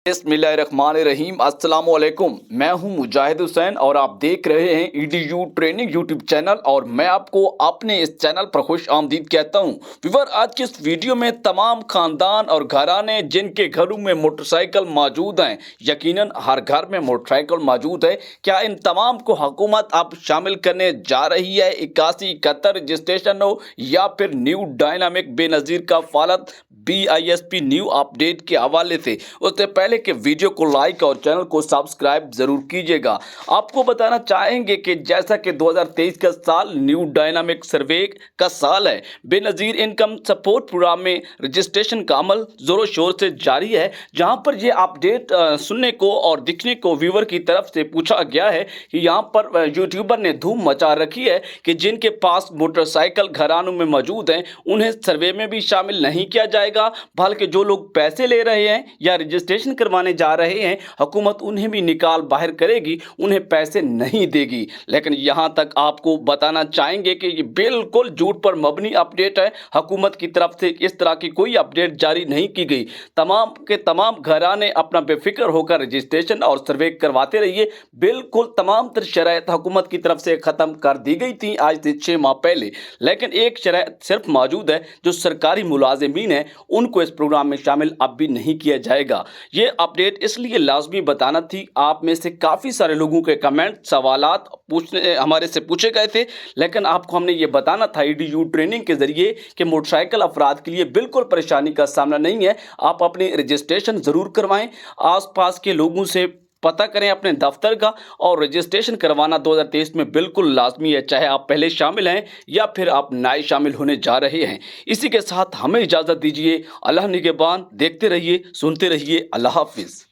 बिस्मिल्लाहिर्रहमानिर्रहीम। अस्सलाम वालेकुम। मैं हूं मुजाहिद हुसैन और आप देख रहे हैं ईडीयू ट्रेनिंग यूट्यूब चैनल और मैं आपको अपने इस चैनल पर खुश आमदीद कहता हूं। व्यूअर, आज की इस वीडियो में तमाम खानदान और घराने जिनके घरों में मोटरसाइकिल मौजूद हैं, यकीनन हर घर में मोटरसाइकिल मौजूद है, क्या इन तमाम को हुकूमत अब शामिल करने जा रही है? 8171 रजिस्ट्रेशन हो या फिर न्यू डायनामिक बेनज़ीर का फालत BISP न्यू अपडेट के हवाले से, उससे पहले कि वीडियो को लाइक और चैनल को सब्सक्राइब जरूर कीजिएगा। आपको बताना चाहेंगे कि जैसा कि 2023 का साल न्यू डायनामिक सर्वे का साल है, बेनज़ीर इनकम सपोर्ट प्रोग्राम में रजिस्ट्रेशन का अमल जोरों शोर से जारी है, जहां पर यह अपडेट सुनने को और दिखने को व्यूअर की तरफ से पूछा गया है कि यहां पर यूट्यूबर ने धूम मचा रखी है कि जिनके पास मोटरसाइकिल घरानों में मौजूद हैं उन्हें सर्वे में भी शामिल नहीं किया जाएगा, बल्कि जो लोग पैसे ले रहे हैं या रजिस्ट्रेशन करवाने जा रहे हैं हुकूमत उन्हें भी निकाल बाहर करेगी, उन्हें पैसे नहीं देगी। लेकिन यहां तक आपको बताना चाहेंगे कि ये बिल्कुल झूठ पर मबनी अपडेट है। हुकूमत की तरफ से इस तरह की कोई अपडेट जारी नहीं की गई। तमाम के तमाम घराने अपना बेफिक्र होकर रजिस्ट्रेशन और सर्वे करवाते रहिए। बिल्कुल तमाम तर शराइत हुकूमत की तरफ से ख़त्म कर दी गई थी आज से 6 माह पहले, लेकिन एक शराइत सिर्फ मौजूद है, जो सरकारी मुलाजिमीन हैं उनको इस प्रोग्राम में शामिल अब भी नहीं किया जाएगा। ये अपडेट इसलिए लाजमी बताना थी, आप में से काफ़ी सारे लोगों के कमेंट सवालात हमारे से पूछे गए थे, लेकिन आपको हमने ये बताना था ईडीयू ट्रेनिंग के ज़रिए कि मोटरसाइकिल अफराद के लिए बिल्कुल परेशानी का सामना नहीं है। आप अपनी रजिस्ट्रेशन ज़रूर करवाएं, आसपास के लोगों से पता करें अपने दफ्तर का, और रजिस्ट्रेशन करवाना 2023 में बिल्कुल लाजमी है, चाहे आप पहले शामिल हैं या फिर आप नए शामिल होने जा रहे हैं। इसी के साथ हमें इजाज़त दीजिए। अल्लाह निगहबान। देखते रहिए, सुनते रहिए। अल्लाह हाफिज़।